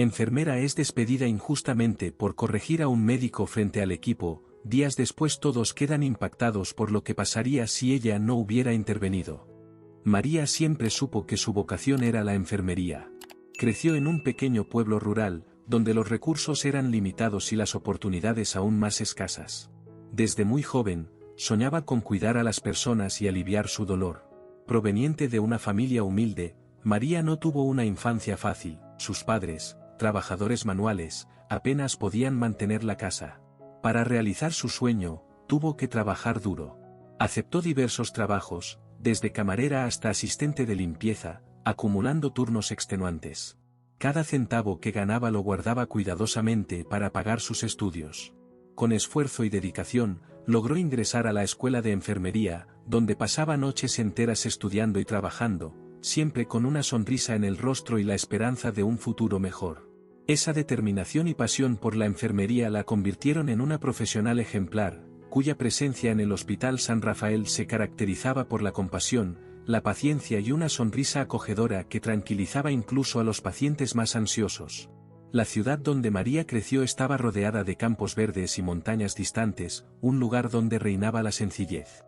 Enfermera es despedida injustamente por corregir a un médico frente al equipo. Días después todos quedan impactados por lo que pasaría si ella no hubiera intervenido. María siempre supo que su vocación era la enfermería. Creció en un pequeño pueblo rural, donde los recursos eran limitados y las oportunidades aún más escasas. Desde muy joven, soñaba con cuidar a las personas y aliviar su dolor. Proveniente de una familia humilde, María no tuvo una infancia fácil. Sus padres, trabajadores manuales, apenas podían mantener la casa. Para realizar su sueño, tuvo que trabajar duro. Aceptó diversos trabajos, desde camarera hasta asistente de limpieza, acumulando turnos extenuantes. Cada centavo que ganaba lo guardaba cuidadosamente para pagar sus estudios. Con esfuerzo y dedicación, logró ingresar a la escuela de enfermería, donde pasaba noches enteras estudiando y trabajando, siempre con una sonrisa en el rostro y la esperanza de un futuro mejor. Esa determinación y pasión por la enfermería la convirtieron en una profesional ejemplar, cuya presencia en el Hospital San Rafael se caracterizaba por la compasión, la paciencia y una sonrisa acogedora que tranquilizaba incluso a los pacientes más ansiosos. La ciudad donde María creció estaba rodeada de campos verdes y montañas distantes, un lugar donde reinaba la sencillez.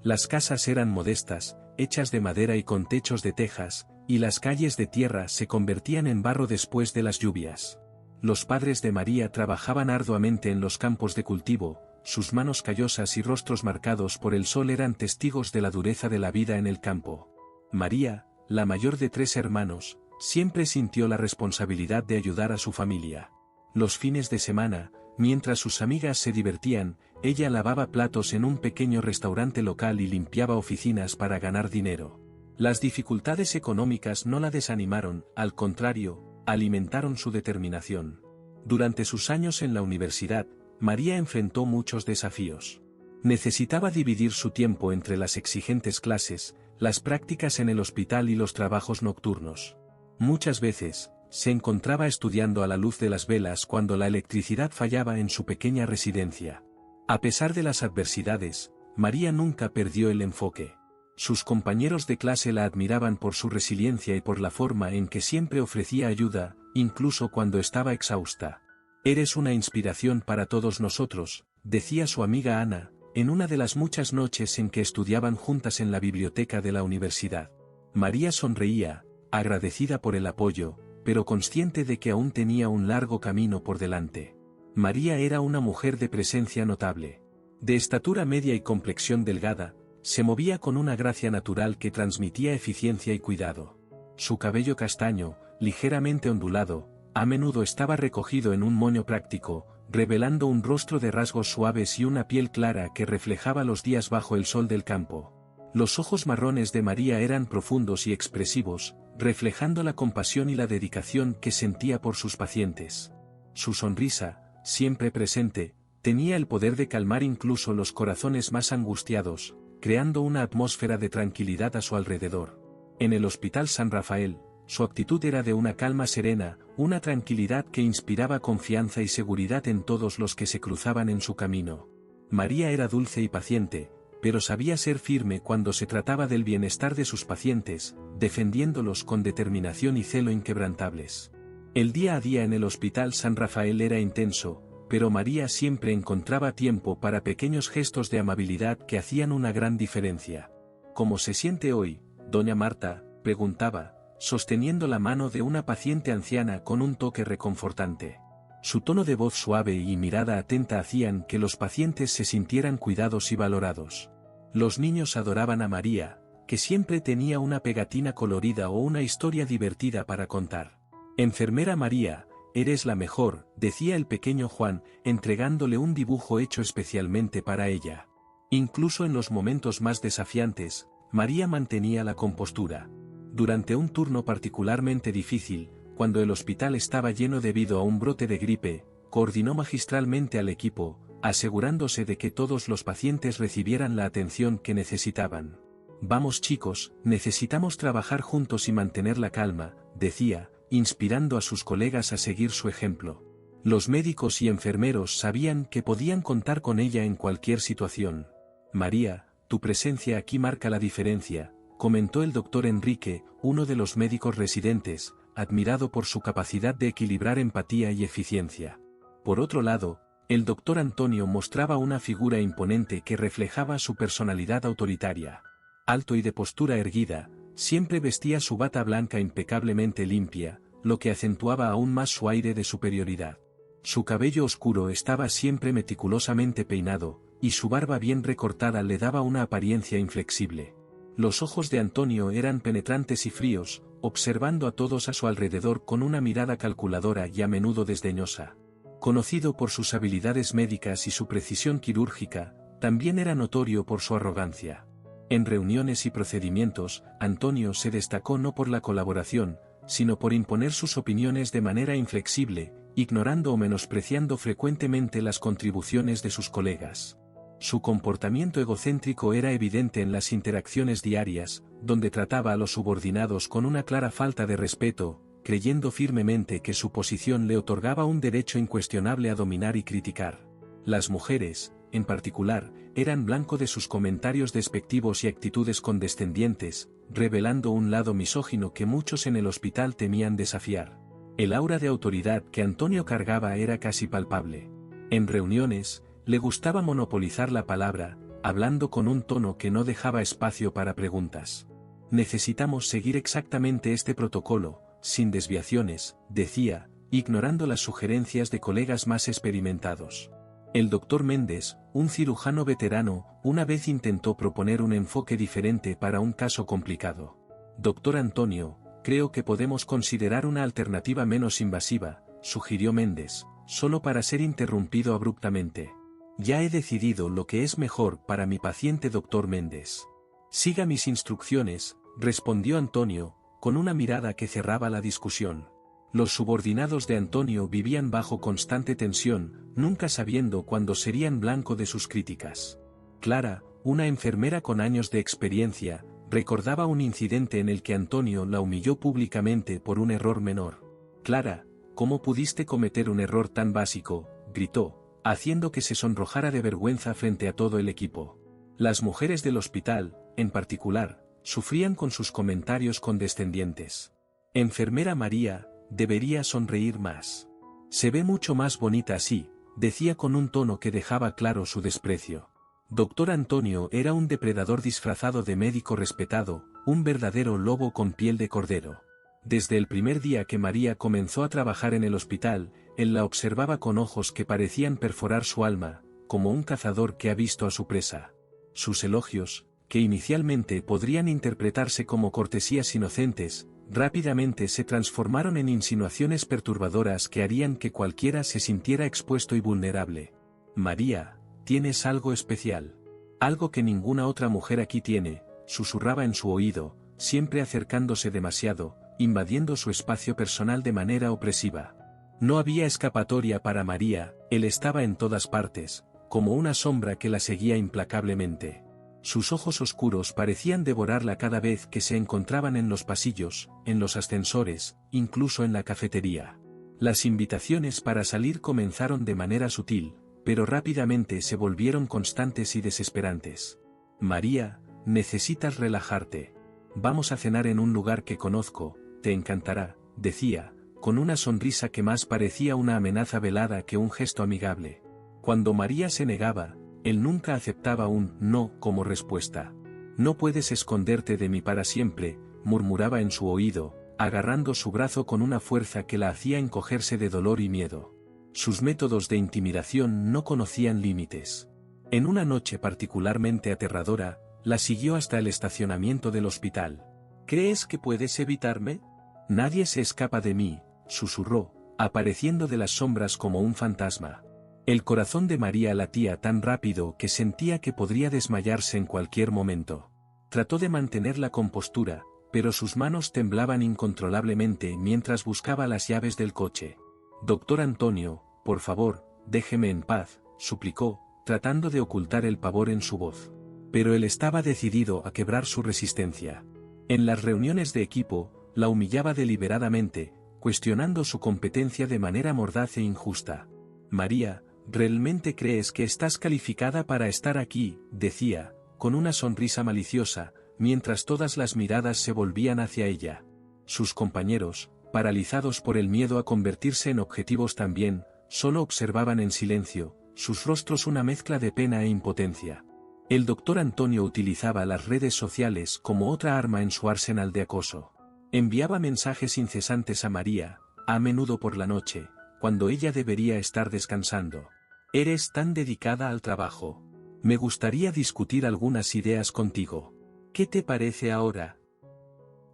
Las casas eran modestas, hechas de madera y con techos de tejas, y las calles de tierra se convertían en barro después de las lluvias. Los padres de María trabajaban arduamente en los campos de cultivo, sus manos callosas y rostros marcados por el sol eran testigos de la dureza de la vida en el campo. María, la mayor de 3 hermanos, siempre sintió la responsabilidad de ayudar a su familia. Los fines de semana, mientras sus amigas se divertían, ella lavaba platos en un pequeño restaurante local y limpiaba oficinas para ganar dinero. Las dificultades económicas no la desanimaron, al contrario, alimentaron su determinación. Durante sus años en la universidad, María enfrentó muchos desafíos. Necesitaba dividir su tiempo entre las exigentes clases, las prácticas en el hospital y los trabajos nocturnos. Muchas veces, se encontraba estudiando a la luz de las velas cuando la electricidad fallaba en su pequeña residencia. A pesar de las adversidades, María nunca perdió el enfoque. Sus compañeros de clase la admiraban por su resiliencia y por la forma en que siempre ofrecía ayuda, incluso cuando estaba exhausta. «Eres una inspiración para todos nosotros», decía su amiga Ana, en una de las muchas noches en que estudiaban juntas en la biblioteca de la universidad. María sonreía, agradecida por el apoyo, pero consciente de que aún tenía un largo camino por delante. María era una mujer de presencia notable. De estatura media y complexión delgada, se movía con una gracia natural que transmitía eficiencia y cuidado. Su cabello castaño, ligeramente ondulado, a menudo estaba recogido en un moño práctico, revelando un rostro de rasgos suaves y una piel clara que reflejaba los días bajo el sol del campo. Los ojos marrones de María eran profundos y expresivos, reflejando la compasión y la dedicación que sentía por sus pacientes. Su sonrisa, siempre presente, tenía el poder de calmar incluso los corazones más angustiados, creando una atmósfera de tranquilidad a su alrededor. En el Hospital San Rafael, su actitud era de una calma serena, una tranquilidad que inspiraba confianza y seguridad en todos los que se cruzaban en su camino. María era dulce y paciente, pero sabía ser firme cuando se trataba del bienestar de sus pacientes, defendiéndolos con determinación y celo inquebrantables. El día a día en el Hospital San Rafael era intenso, pero María siempre encontraba tiempo para pequeños gestos de amabilidad que hacían una gran diferencia. ¿Cómo se siente hoy, doña Marta?, preguntaba, sosteniendo la mano de una paciente anciana con un toque reconfortante. Su tono de voz suave y mirada atenta hacían que los pacientes se sintieran cuidados y valorados. Los niños adoraban a María, que siempre tenía una pegatina colorida o una historia divertida para contar. «Enfermera María, eres la mejor», decía el pequeño Juan, entregándole un dibujo hecho especialmente para ella. Incluso en los momentos más desafiantes, María mantenía la compostura. Durante un turno particularmente difícil, cuando el hospital estaba lleno debido a un brote de gripe, coordinó magistralmente al equipo, asegurándose de que todos los pacientes recibieran la atención que necesitaban. «Vamos chicos, necesitamos trabajar juntos y mantener la calma», decía, inspirando a sus colegas a seguir su ejemplo. Los médicos y enfermeros sabían que podían contar con ella en cualquier situación. «María, tu presencia aquí marca la diferencia», comentó el doctor Enrique, uno de los médicos residentes, admirado por su capacidad de equilibrar empatía y eficiencia. Por otro lado, el doctor Antonio mostraba una figura imponente que reflejaba su personalidad autoritaria. Alto y de postura erguida, siempre vestía su bata blanca impecablemente limpia, lo que acentuaba aún más su aire de superioridad. Su cabello oscuro estaba siempre meticulosamente peinado, y su barba bien recortada le daba una apariencia inflexible. Los ojos de Antonio eran penetrantes y fríos, observando a todos a su alrededor con una mirada calculadora y a menudo desdeñosa. Conocido por sus habilidades médicas y su precisión quirúrgica, también era notorio por su arrogancia. En reuniones y procedimientos, Antonio se destacó no por la colaboración, sino por imponer sus opiniones de manera inflexible, ignorando o menospreciando frecuentemente las contribuciones de sus colegas. Su comportamiento egocéntrico era evidente en las interacciones diarias, donde trataba a los subordinados con una clara falta de respeto, creyendo firmemente que su posición le otorgaba un derecho incuestionable a dominar y criticar. Las mujeres, en particular, eran blanco de sus comentarios despectivos y actitudes condescendientes, revelando un lado misógino que muchos en el hospital temían desafiar. El aura de autoridad que Antonio cargaba era casi palpable. En reuniones, le gustaba monopolizar la palabra, hablando con un tono que no dejaba espacio para preguntas. Necesitamos seguir exactamente este protocolo, sin desviaciones, decía, ignorando las sugerencias de colegas más experimentados. El doctor Méndez, un cirujano veterano, una vez intentó proponer un enfoque diferente para un caso complicado. Doctor Antonio, creo que podemos considerar una alternativa menos invasiva, sugirió Méndez, solo para ser interrumpido abruptamente. Ya he decidido lo que es mejor para mi paciente doctor Méndez. Siga mis instrucciones, respondió Antonio, con una mirada que cerraba la discusión. Los subordinados de Antonio vivían bajo constante tensión, nunca sabiendo cuándo serían blanco de sus críticas. Clara, una enfermera con años de experiencia, recordaba un incidente en el que Antonio la humilló públicamente por un error menor. «Clara, ¿cómo pudiste cometer un error tan básico?», gritó, haciendo que se sonrojara de vergüenza frente a todo el equipo. Las mujeres del hospital, en particular, sufrían con sus comentarios condescendientes. «Enfermera María, debería sonreír más. Se ve mucho más bonita así», decía con un tono que dejaba claro su desprecio. Doctor Antonio era un depredador disfrazado de médico respetado, un verdadero lobo con piel de cordero. Desde el primer día que María comenzó a trabajar en el hospital, él la observaba con ojos que parecían perforar su alma, como un cazador que ha visto a su presa. Sus elogios, que inicialmente podrían interpretarse como cortesías inocentes, rápidamente se transformaron en insinuaciones perturbadoras que harían que cualquiera se sintiera expuesto y vulnerable. «María, tienes algo especial. Algo que ninguna otra mujer aquí tiene», susurraba en su oído, siempre acercándose demasiado, invadiendo su espacio personal de manera opresiva. No había escapatoria para María, él estaba en todas partes, como una sombra que la seguía implacablemente. Sus ojos oscuros parecían devorarla cada vez que se encontraban en los pasillos, en los ascensores, incluso en la cafetería. Las invitaciones para salir comenzaron de manera sutil, pero rápidamente se volvieron constantes y desesperantes. «María, necesitas relajarte. Vamos a cenar en un lugar que conozco, te encantará», decía, con una sonrisa que más parecía una amenaza velada que un gesto amigable. Cuando María se negaba, él nunca aceptaba un «no» como respuesta. «No puedes esconderte de mí para siempre», murmuraba en su oído, agarrando su brazo con una fuerza que la hacía encogerse de dolor y miedo. Sus métodos de intimidación no conocían límites. En una noche particularmente aterradora, la siguió hasta el estacionamiento del hospital. «¿Crees que puedes evitarme? Nadie se escapa de mí», susurró, apareciendo de las sombras como un fantasma. El corazón de María latía tan rápido que sentía que podría desmayarse en cualquier momento. Trató de mantener la compostura, pero sus manos temblaban incontrolablemente mientras buscaba las llaves del coche. «Doctor Antonio, por favor, déjeme en paz», suplicó, tratando de ocultar el pavor en su voz. Pero él estaba decidido a quebrar su resistencia. En las reuniones de equipo, la humillaba deliberadamente, cuestionando su competencia de manera mordaz e injusta. «María, ¿realmente crees que estás calificada para estar aquí?», decía, con una sonrisa maliciosa, mientras todas las miradas se volvían hacia ella. Sus compañeros, paralizados por el miedo a convertirse en objetivos también, solo observaban en silencio, sus rostros una mezcla de pena e impotencia. El doctor Antonio utilizaba las redes sociales como otra arma en su arsenal de acoso. Enviaba mensajes incesantes a María, a menudo por la noche, cuando ella debería estar descansando. «Eres tan dedicada al trabajo. Me gustaría discutir algunas ideas contigo. ¿Qué te parece ahora?».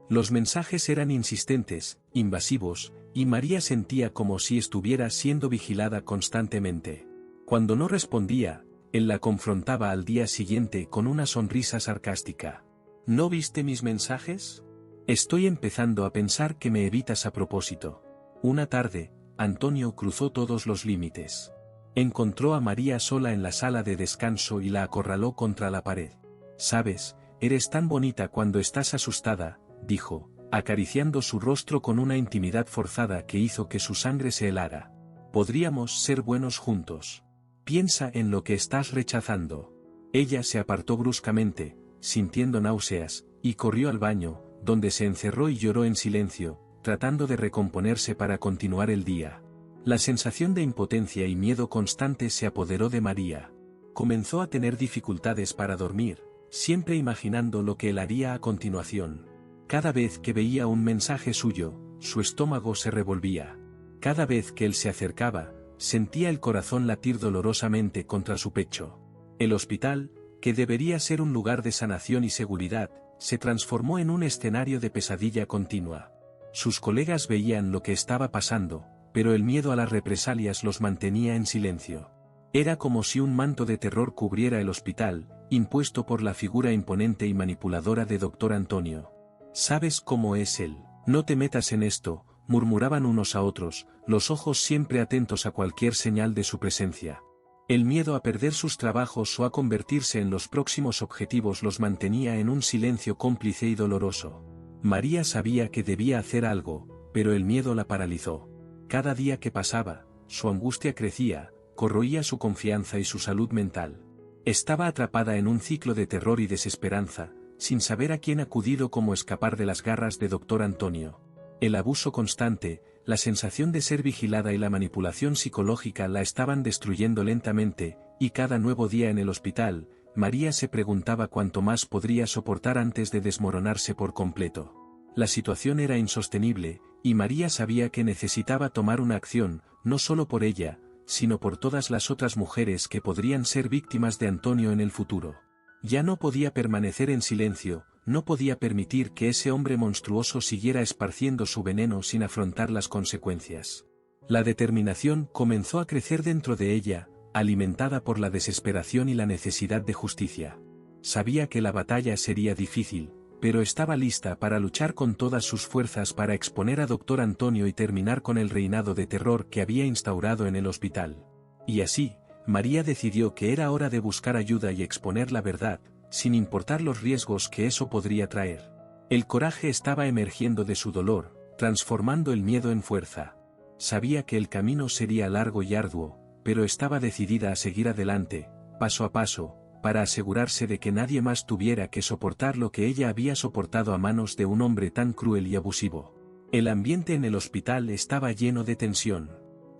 Los mensajes eran insistentes, invasivos, y María sentía como si estuviera siendo vigilada constantemente. Cuando no respondía, él la confrontaba al día siguiente con una sonrisa sarcástica. «¿No viste mis mensajes? Estoy empezando a pensar que me evitas a propósito». Una tarde, Antonio cruzó todos los límites. Encontró a María sola en la sala de descanso y la acorraló contra la pared. «Sabes, eres tan bonita cuando estás asustada», dijo, acariciando su rostro con una intimidad forzada que hizo que su sangre se helara. «Podríamos ser buenos juntos. Piensa en lo que estás rechazando». Ella se apartó bruscamente, sintiendo náuseas, y corrió al baño, donde se encerró y lloró en silencio, tratando de recomponerse para continuar el día. La sensación de impotencia y miedo constante se apoderó de María. Comenzó a tener dificultades para dormir, siempre imaginando lo que él haría a continuación. Cada vez que veía un mensaje suyo, su estómago se revolvía. Cada vez que él se acercaba, sentía el corazón latir dolorosamente contra su pecho. El hospital, que debería ser un lugar de sanación y seguridad, se transformó en un escenario de pesadilla continua. Sus colegas veían lo que estaba pasando, pero el miedo a las represalias los mantenía en silencio. Era como si un manto de terror cubriera el hospital, impuesto por la figura imponente y manipuladora de Dr. Antonio. «¿Sabes cómo es él? No te metas en esto», murmuraban unos a otros, los ojos siempre atentos a cualquier señal de su presencia. El miedo a perder sus trabajos o a convertirse en los próximos objetivos los mantenía en un silencio cómplice y doloroso. María sabía que debía hacer algo, pero el miedo la paralizó. Cada día que pasaba, su angustia crecía, corroía su confianza y su salud mental. Estaba atrapada en un ciclo de terror y desesperanza, sin saber a quién acudir o cómo escapar de las garras de Dr. Antonio. El abuso constante, la sensación de ser vigilada y la manipulación psicológica la estaban destruyendo lentamente, y cada nuevo día en el hospital, María se preguntaba cuánto más podría soportar antes de desmoronarse por completo. La situación era insostenible, y María sabía que necesitaba tomar una acción, no solo por ella, sino por todas las otras mujeres que podrían ser víctimas de Antonio en el futuro. Ya no podía permanecer en silencio, no podía permitir que ese hombre monstruoso siguiera esparciendo su veneno sin afrontar las consecuencias. La determinación comenzó a crecer dentro de ella, alimentada por la desesperación y la necesidad de justicia. Sabía que la batalla sería difícil, pero estaba lista para luchar con todas sus fuerzas para exponer a Dr. Antonio y terminar con el reinado de terror que había instaurado en el hospital. Y así, María decidió que era hora de buscar ayuda y exponer la verdad, sin importar los riesgos que eso podría traer. El coraje estaba emergiendo de su dolor, transformando el miedo en fuerza. Sabía que el camino sería largo y arduo, pero estaba decidida a seguir adelante, paso a paso, para asegurarse de que nadie más tuviera que soportar lo que ella había soportado a manos de un hombre tan cruel y abusivo. El ambiente en el hospital estaba lleno de tensión.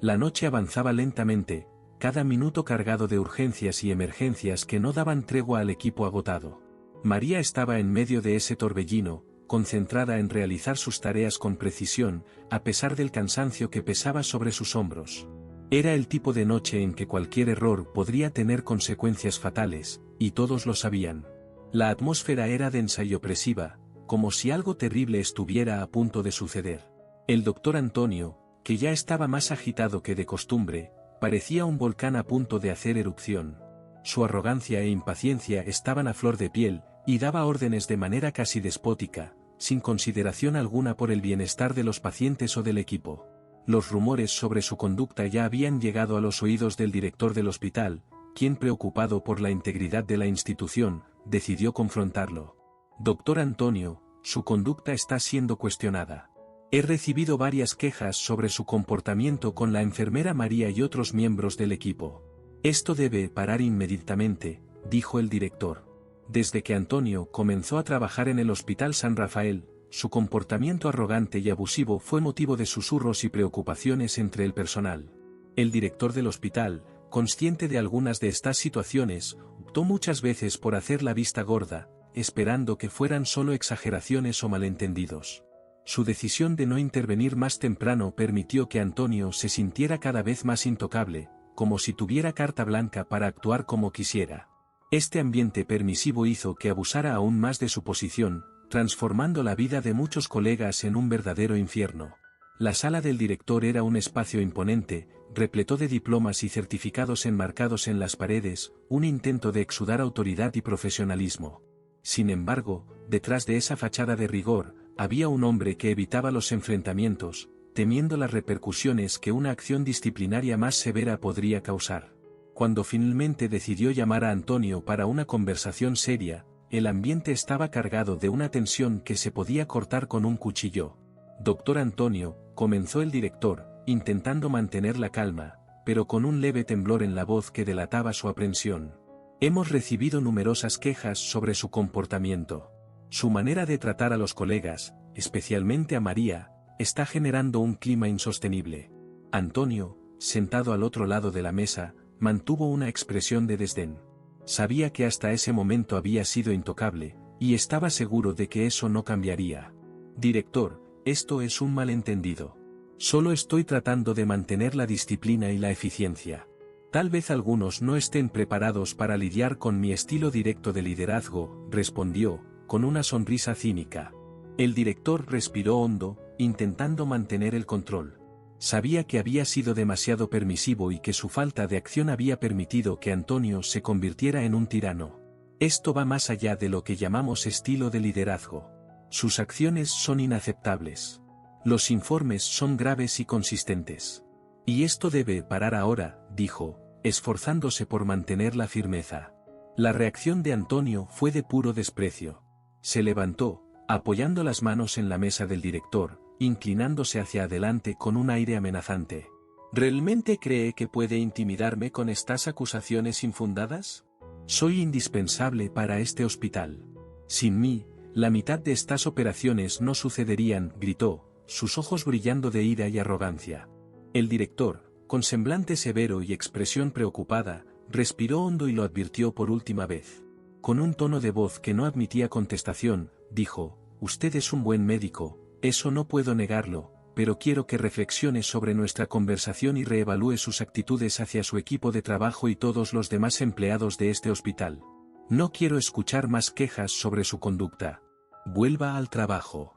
La noche avanzaba lentamente, cada minuto cargado de urgencias y emergencias que no daban tregua al equipo agotado. María estaba en medio de ese torbellino, concentrada en realizar sus tareas con precisión, a pesar del cansancio que pesaba sobre sus hombros. Era el tipo de noche en que cualquier error podría tener consecuencias fatales, y todos lo sabían. La atmósfera era densa y opresiva, como si algo terrible estuviera a punto de suceder. El doctor Antonio, que ya estaba más agitado que de costumbre, parecía un volcán a punto de hacer erupción. Su arrogancia e impaciencia estaban a flor de piel, y daba órdenes de manera casi despótica, sin consideración alguna por el bienestar de los pacientes o del equipo. Los rumores sobre su conducta ya habían llegado a los oídos del director del hospital, quien, preocupado por la integridad de la institución, decidió confrontarlo. «Doctor Antonio, su conducta está siendo cuestionada. He recibido varias quejas sobre su comportamiento con la enfermera María y otros miembros del equipo. Esto debe parar inmediatamente», dijo el director. Desde que Antonio comenzó a trabajar en el Hospital San Rafael, su comportamiento arrogante y abusivo fue motivo de susurros y preocupaciones entre el personal. El director del hospital, consciente de algunas de estas situaciones, optó muchas veces por hacer la vista gorda, esperando que fueran solo exageraciones o malentendidos. Su decisión de no intervenir más temprano permitió que Antonio se sintiera cada vez más intocable, como si tuviera carta blanca para actuar como quisiera. Este ambiente permisivo hizo que abusara aún más de su posición, transformando la vida de muchos colegas en un verdadero infierno. La sala del director era un espacio imponente, repleto de diplomas y certificados enmarcados en las paredes, un intento de exudar autoridad y profesionalismo. Sin embargo, detrás de esa fachada de rigor, había un hombre que evitaba los enfrentamientos, temiendo las repercusiones que una acción disciplinaria más severa podría causar. Cuando finalmente decidió llamar a Antonio para una conversación seria, el ambiente estaba cargado de una tensión que se podía cortar con un cuchillo. «Doctor Antonio», comenzó el director, intentando mantener la calma, pero con un leve temblor en la voz que delataba su aprensión. «Hemos recibido numerosas quejas sobre su comportamiento. Su manera de tratar a los colegas, especialmente a María, está generando un clima insostenible». Antonio, sentado al otro lado de la mesa, mantuvo una expresión de desdén. Sabía que hasta ese momento había sido intocable, y estaba seguro de que eso no cambiaría. «Director, esto es un malentendido. Solo estoy tratando de mantener la disciplina y la eficiencia. Tal vez algunos no estén preparados para lidiar con mi estilo directo de liderazgo», respondió, con una sonrisa cínica. El director respiró hondo, intentando mantener el control. Sabía que había sido demasiado permisivo y que su falta de acción había permitido que Antonio se convirtiera en un tirano. «Esto va más allá de lo que llamamos estilo de liderazgo. Sus acciones son inaceptables. Los informes son graves y consistentes. Y esto debe parar ahora», dijo, esforzándose por mantener la firmeza. La reacción de Antonio fue de puro desprecio. Se levantó, apoyando las manos en la mesa del director, inclinándose hacia adelante con un aire amenazante. «¿Realmente cree que puede intimidarme con estas acusaciones infundadas? Soy indispensable para este hospital. Sin mí, la mitad de estas operaciones no sucederían», gritó, sus ojos brillando de ira y arrogancia. El director, con semblante severo y expresión preocupada, respiró hondo y lo advirtió por última vez. Con un tono de voz que no admitía contestación, dijo: «Usted es un buen médico, eso no puedo negarlo, pero quiero que reflexione sobre nuestra conversación y reevalúe sus actitudes hacia su equipo de trabajo y todos los demás empleados de este hospital. No quiero escuchar más quejas sobre su conducta. Vuelva al trabajo».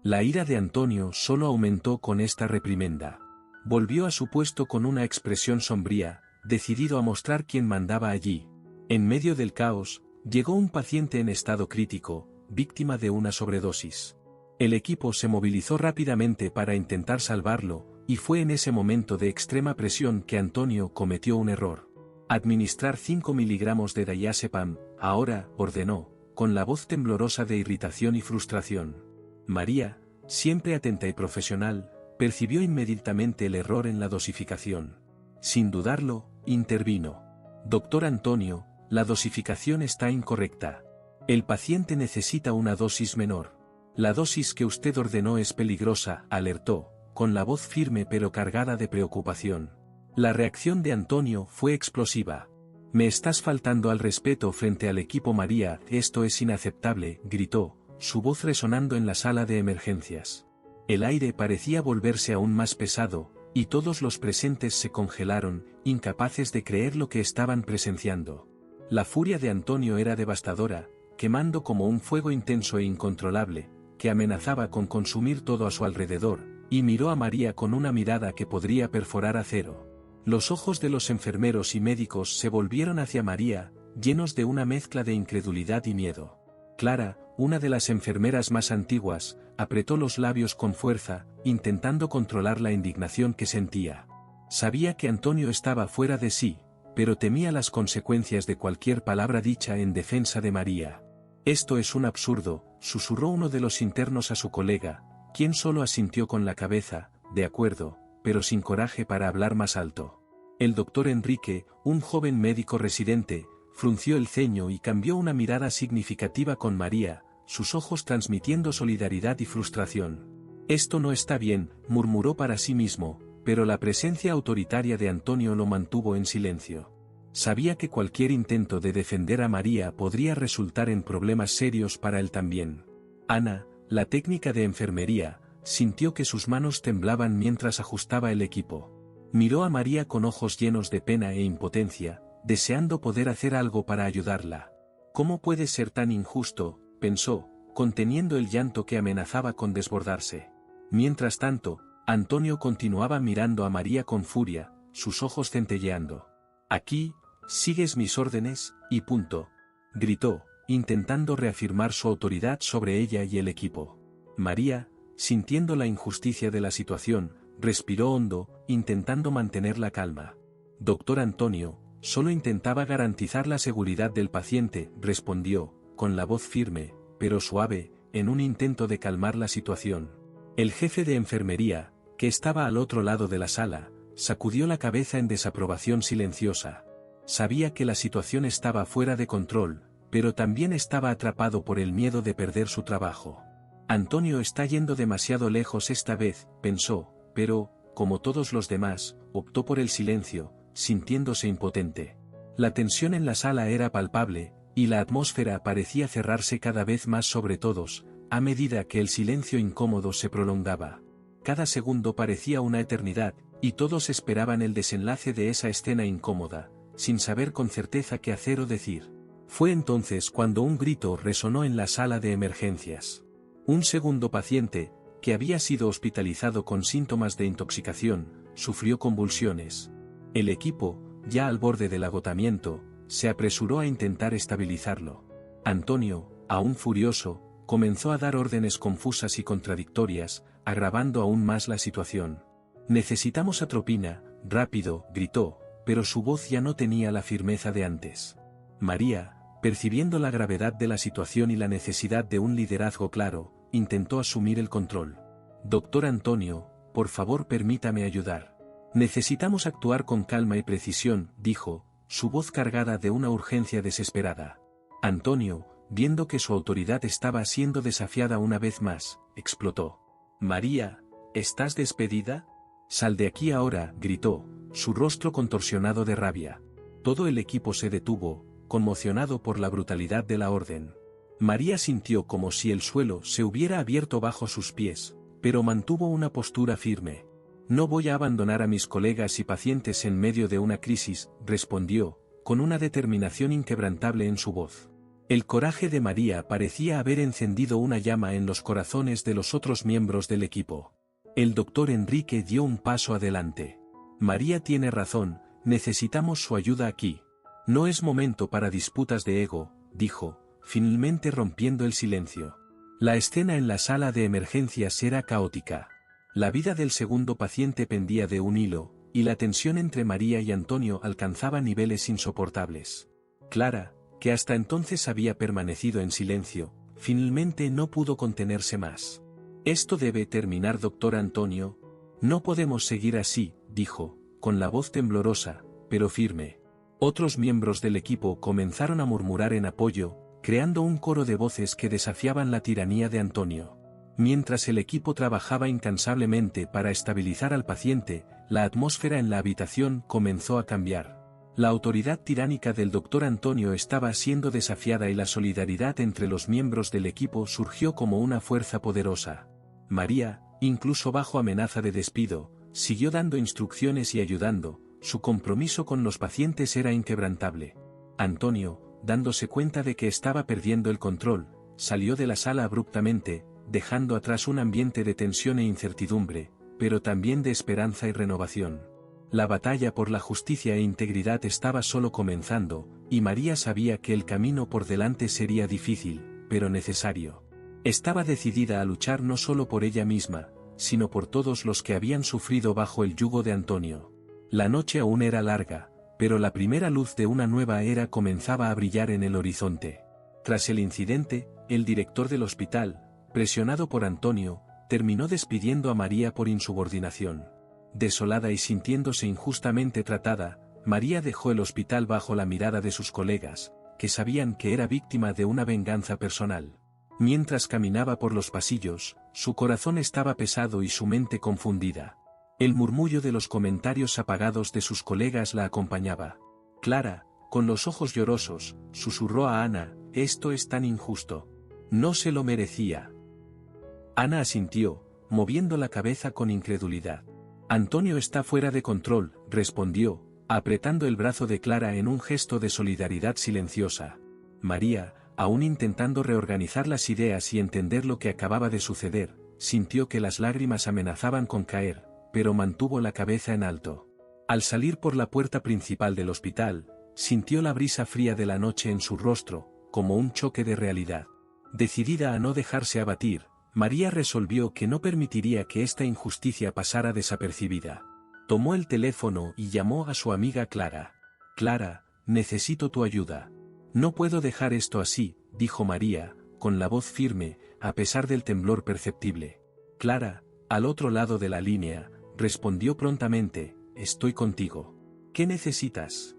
La ira de Antonio solo aumentó con esta reprimenda. Volvió a su puesto con una expresión sombría, decidido a mostrar quién mandaba allí. En medio del caos, llegó un paciente en estado crítico, víctima de una sobredosis. El equipo se movilizó rápidamente para intentar salvarlo, y fue en ese momento de extrema presión que Antonio cometió un error. «Administrar 5 miligramos de diazepam, ahora», ordenó, con la voz temblorosa de irritación y frustración. María, siempre atenta y profesional, percibió inmediatamente el error en la dosificación. Sin dudarlo, intervino. «Doctor Antonio, la dosificación está incorrecta. El paciente necesita una dosis menor. La dosis que usted ordenó es peligrosa», alertó, con la voz firme pero cargada de preocupación. La reacción de Antonio fue explosiva. «Me estás faltando al respeto frente al equipo María, esto es inaceptable», gritó, su voz resonando en la sala de emergencias. El aire parecía volverse aún más pesado, y todos los presentes se congelaron, incapaces de creer lo que estaban presenciando. La furia de Antonio era devastadora, quemando como un fuego intenso e incontrolable, que amenazaba con consumir todo a su alrededor, y miró a María con una mirada que podría perforar acero. Los ojos de los enfermeros y médicos se volvieron hacia María, llenos de una mezcla de incredulidad y miedo. Clara, una de las enfermeras más antiguas, apretó los labios con fuerza, intentando controlar la indignación que sentía. Sabía que Antonio estaba fuera de sí, pero temía las consecuencias de cualquier palabra dicha en defensa de María. «Esto es un absurdo», susurró uno de los internos a su colega, quien solo asintió con la cabeza, de acuerdo, pero sin coraje para hablar más alto. El doctor Enrique, un joven médico residente, frunció el ceño y cambió una mirada significativa con María, sus ojos transmitiendo solidaridad y frustración. Esto no está bien, murmuró para sí mismo, pero la presencia autoritaria de Antonio lo mantuvo en silencio. Sabía que cualquier intento de defender a María podría resultar en problemas serios para él también. Ana, la técnica de enfermería, sintió que sus manos temblaban mientras ajustaba el equipo. Miró a María con ojos llenos de pena e impotencia, deseando poder hacer algo para ayudarla. ¿Cómo puede ser tan injusto?, pensó, conteniendo el llanto que amenazaba con desbordarse. Mientras tanto, Antonio continuaba mirando a María con furia, sus ojos centelleando. «Aquí, sigues mis órdenes, y punto», gritó, intentando reafirmar su autoridad sobre ella y el equipo. María, sintiendo la injusticia de la situación, respiró hondo, intentando mantener la calma. «Doctor Antonio, solo intentaba garantizar la seguridad del paciente», respondió, con la voz firme, pero suave, en un intento de calmar la situación. El jefe de enfermería, que estaba al otro lado de la sala, sacudió la cabeza en desaprobación silenciosa. Sabía que la situación estaba fuera de control, pero también estaba atrapado por el miedo de perder su trabajo. Antonio está yendo demasiado lejos esta vez, pensó, pero, como todos los demás, optó por el silencio, sintiéndose impotente. La tensión en la sala era palpable, y la atmósfera parecía cerrarse cada vez más sobre todos, a medida que el silencio incómodo se prolongaba. Cada segundo parecía una eternidad, y todos esperaban el desenlace de esa escena incómoda, sin saber con certeza qué hacer o decir. Fue entonces cuando un grito resonó en la sala de emergencias. Un segundo paciente, que había sido hospitalizado con síntomas de intoxicación, sufrió convulsiones. El equipo, ya al borde del agotamiento, se apresuró a intentar estabilizarlo. Antonio, aún furioso, comenzó a dar órdenes confusas y contradictorias, agravando aún más la situación. «Necesitamos atropina, rápido», gritó, pero su voz ya no tenía la firmeza de antes. María, percibiendo la gravedad de la situación y la necesidad de un liderazgo claro, intentó asumir el control. «Doctor Antonio, por favor permítame ayudar. Necesitamos actuar con calma y precisión», dijo, su voz cargada de una urgencia desesperada. Antonio, viendo que su autoridad estaba siendo desafiada una vez más, explotó. «María, ¿estás despedida? Sal de aquí ahora», gritó, su rostro contorsionado de rabia. Todo el equipo se detuvo, conmocionado por la brutalidad de la orden. María sintió como si el suelo se hubiera abierto bajo sus pies, pero mantuvo una postura firme. «No voy a abandonar a mis colegas y pacientes en medio de una crisis», respondió, con una determinación inquebrantable en su voz. El coraje de María parecía haber encendido una llama en los corazones de los otros miembros del equipo. El doctor Enrique dio un paso adelante. «María tiene razón, necesitamos su ayuda aquí. No es momento para disputas de ego», dijo, finalmente rompiendo el silencio. La escena en la sala de emergencias era caótica. La vida del segundo paciente pendía de un hilo, y la tensión entre María y Antonio alcanzaba niveles insoportables. Clara, que hasta entonces había permanecido en silencio, finalmente no pudo contenerse más. «Esto debe terminar, doctor Antonio. No podemos seguir así», dijo, con la voz temblorosa, pero firme. Otros miembros del equipo comenzaron a murmurar en apoyo, creando un coro de voces que desafiaban la tiranía de Antonio. Mientras el equipo trabajaba incansablemente para estabilizar al paciente, la atmósfera en la habitación comenzó a cambiar. La autoridad tiránica del doctor Antonio estaba siendo desafiada y la solidaridad entre los miembros del equipo surgió como una fuerza poderosa. María, incluso bajo amenaza de despido, siguió dando instrucciones y ayudando, su compromiso con los pacientes era inquebrantable. Antonio, dándose cuenta de que estaba perdiendo el control, salió de la sala abruptamente, dejando atrás un ambiente de tensión e incertidumbre, pero también de esperanza y renovación. La batalla por la justicia e integridad estaba solo comenzando, y María sabía que el camino por delante sería difícil, pero necesario. Estaba decidida a luchar no solo por ella misma, sino por todos los que habían sufrido bajo el yugo de Antonio. La noche aún era larga, pero la primera luz de una nueva era comenzaba a brillar en el horizonte. Tras el incidente, el director del hospital, presionado por Antonio, terminó despidiendo a María por insubordinación. Desolada y sintiéndose injustamente tratada, María dejó el hospital bajo la mirada de sus colegas, que sabían que era víctima de una venganza personal. Mientras caminaba por los pasillos, su corazón estaba pesado y su mente confundida. El murmullo de los comentarios apagados de sus colegas la acompañaba. Clara, con los ojos llorosos, susurró a Ana: «Esto es tan injusto. No se lo merecía». Ana asintió, moviendo la cabeza con incredulidad. «Antonio está fuera de control», respondió, apretando el brazo de Clara en un gesto de solidaridad silenciosa. María, aún intentando reorganizar las ideas y entender lo que acababa de suceder, sintió que las lágrimas amenazaban con caer, pero mantuvo la cabeza en alto. Al salir por la puerta principal del hospital, sintió la brisa fría de la noche en su rostro, como un choque de realidad. Decidida a no dejarse abatir, María resolvió que no permitiría que esta injusticia pasara desapercibida. Tomó el teléfono y llamó a su amiga Clara. «Clara, necesito tu ayuda. No puedo dejar esto así», dijo María, con la voz firme, a pesar del temblor perceptible. Clara, al otro lado de la línea, respondió prontamente: «Estoy contigo. ¿Qué necesitas?».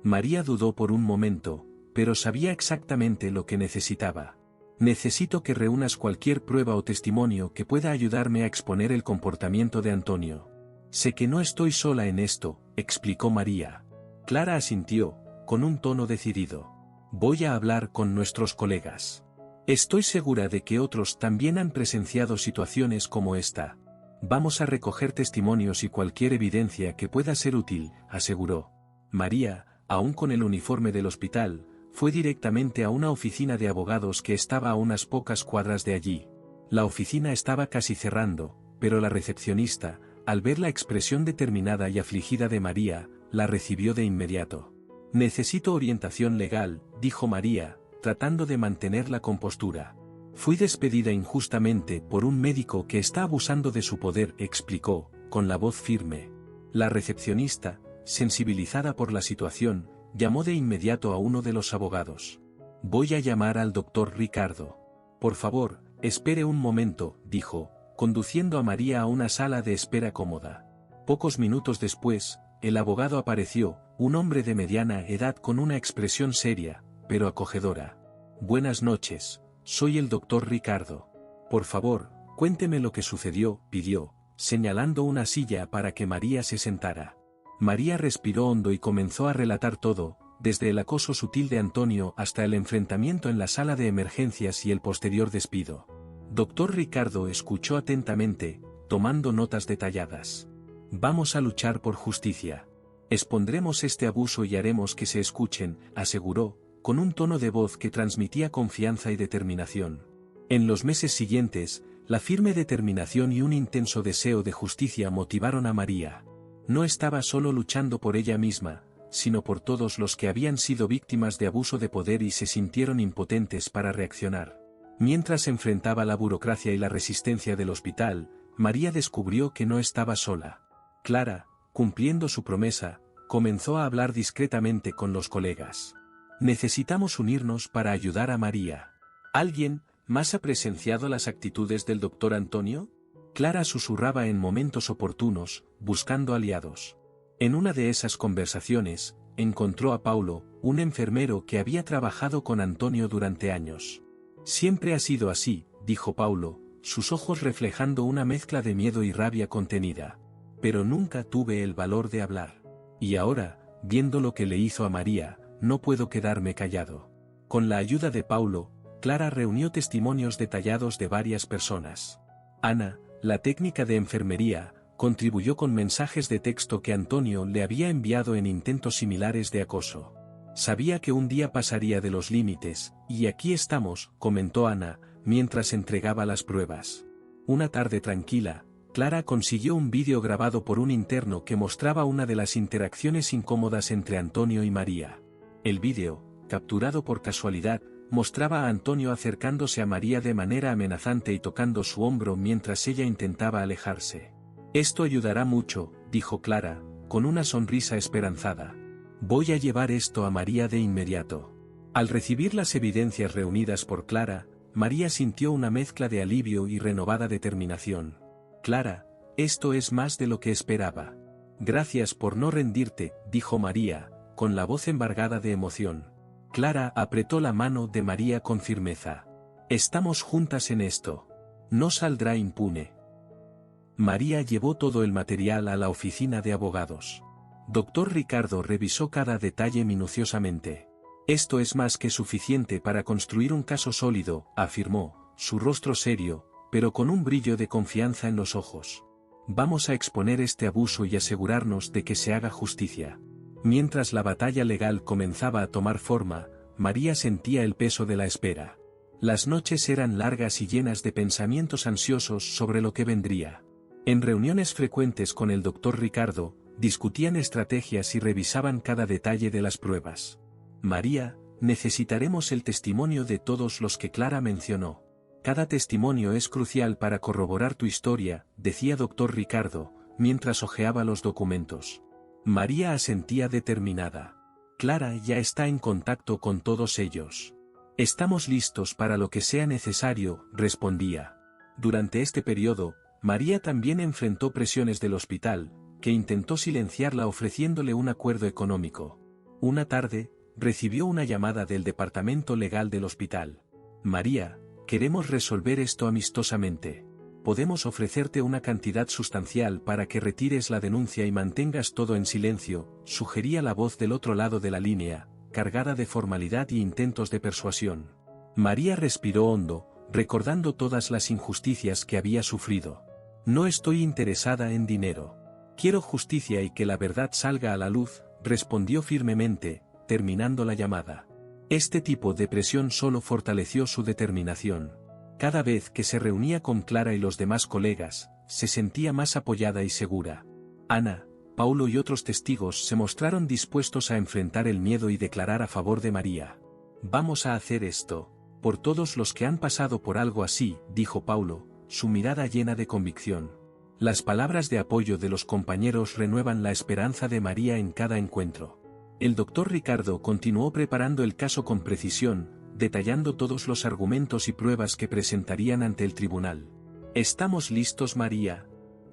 María dudó por un momento, pero sabía exactamente lo que necesitaba. «Necesito que reúnas cualquier prueba o testimonio que pueda ayudarme a exponer el comportamiento de Antonio». «Sé que no estoy sola en esto», explicó María. Clara asintió, con un tono decidido. «Voy a hablar con nuestros colegas. Estoy segura de que otros también han presenciado situaciones como esta. Vamos a recoger testimonios y cualquier evidencia que pueda ser útil», aseguró. María, aún con el uniforme del hospital, fue directamente a una oficina de abogados que estaba a unas pocas cuadras de allí. La oficina estaba casi cerrando, pero la recepcionista, al ver la expresión determinada y afligida de María, la recibió de inmediato. «Necesito orientación legal», dijo María, tratando de mantener la compostura. «Fui despedida injustamente por un médico que está abusando de su poder», explicó, con la voz firme. La recepcionista, sensibilizada por la situación, llamó de inmediato a uno de los abogados. «Voy a llamar al doctor Ricardo». «Por favor, espere un momento», dijo, conduciendo a María a una sala de espera cómoda. Pocos minutos después, el abogado apareció, un hombre de mediana edad con una expresión seria, pero acogedora. «Buenas noches, soy el doctor Ricardo. Por favor, cuénteme lo que sucedió», pidió, señalando una silla para que María se sentara. María respiró hondo y comenzó a relatar todo, desde el acoso sutil de Antonio hasta el enfrentamiento en la sala de emergencias y el posterior despido. Doctor Ricardo escuchó atentamente, tomando notas detalladas. «Vamos a luchar por justicia. Expondremos este abuso y haremos que se escuchen», aseguró, con un tono de voz que transmitía confianza y determinación. En los meses siguientes, la firme determinación y un intenso deseo de justicia motivaron a María. No estaba solo luchando por ella misma, sino por todos los que habían sido víctimas de abuso de poder y se sintieron impotentes para reaccionar. Mientras enfrentaba la burocracia y la resistencia del hospital, María descubrió que no estaba sola. Clara, cumpliendo su promesa, comenzó a hablar discretamente con los colegas. «Necesitamos unirnos para ayudar a María. ¿Alguien más ha presenciado las actitudes del doctor Antonio?». Clara susurraba en momentos oportunos, buscando aliados. En una de esas conversaciones, encontró a Paulo, un enfermero que había trabajado con Antonio durante años. «Siempre ha sido así», dijo Paulo, sus ojos reflejando una mezcla de miedo y rabia contenida. «Pero nunca tuve el valor de hablar. Y ahora, viendo lo que le hizo a María, no puedo quedarme callado». Con la ayuda de Paulo, Clara reunió testimonios detallados de varias personas. Ana, la técnica de enfermería, contribuyó con mensajes de texto que Antonio le había enviado en intentos similares de acoso. «Sabía que un día pasaría de los límites, y aquí estamos», comentó Ana, mientras entregaba las pruebas. Una tarde tranquila, Clara consiguió un vídeo grabado por un interno que mostraba una de las interacciones incómodas entre Antonio y María. El vídeo, capturado por casualidad, mostraba a Antonio acercándose a María de manera amenazante y tocando su hombro mientras ella intentaba alejarse. «Esto ayudará mucho», dijo Clara, con una sonrisa esperanzada. «Voy a llevar esto a María de inmediato». Al recibir las evidencias reunidas por Clara, María sintió una mezcla de alivio y renovada determinación. «Clara, esto es más de lo que esperaba. Gracias por no rendirte», dijo María, con la voz embargada de emoción. Clara apretó la mano de María con firmeza. Estamos juntas en esto. No saldrá impune. María llevó todo el material a la oficina de abogados. Dr. Ricardo revisó cada detalle minuciosamente. Esto es más que suficiente para construir un caso sólido, afirmó, su rostro serio, pero con un brillo de confianza en los ojos. Vamos a exponer este abuso y asegurarnos de que se haga justicia. Mientras la batalla legal comenzaba a tomar forma, María sentía el peso de la espera. Las noches eran largas y llenas de pensamientos ansiosos sobre lo que vendría. En reuniones frecuentes con el Dr. Ricardo, discutían estrategias y revisaban cada detalle de las pruebas. María, necesitaremos el testimonio de todos los que Clara mencionó. Cada testimonio es crucial para corroborar tu historia, decía Dr. Ricardo, mientras hojeaba los documentos. María asentía determinada. Clara ya está en contacto con todos ellos. Estamos listos para lo que sea necesario, respondía. Durante este periodo, María también enfrentó presiones del hospital, que intentó silenciarla ofreciéndole un acuerdo económico. Una tarde, recibió una llamada del departamento legal del hospital. María, queremos resolver esto amistosamente. Podemos ofrecerte una cantidad sustancial para que retires la denuncia y mantengas todo en silencio, sugería la voz del otro lado de la línea, cargada de formalidad y intentos de persuasión. María respiró hondo, recordando todas las injusticias que había sufrido. No estoy interesada en dinero. Quiero justicia y que la verdad salga a la luz, respondió firmemente, terminando la llamada. Este tipo de presión solo fortaleció su determinación. Cada vez que se reunía con Clara y los demás colegas, se sentía más apoyada y segura. Ana, Paulo y otros testigos se mostraron dispuestos a enfrentar el miedo y declarar a favor de María. Vamos a hacer esto, por todos los que han pasado por algo así, dijo Paulo, su mirada llena de convicción. Las palabras de apoyo de los compañeros renuevan la esperanza de María en cada encuentro. El Dr. Ricardo continuó preparando el caso con precisión, detallando todos los argumentos y pruebas que presentarían ante el tribunal. Estamos listos, María.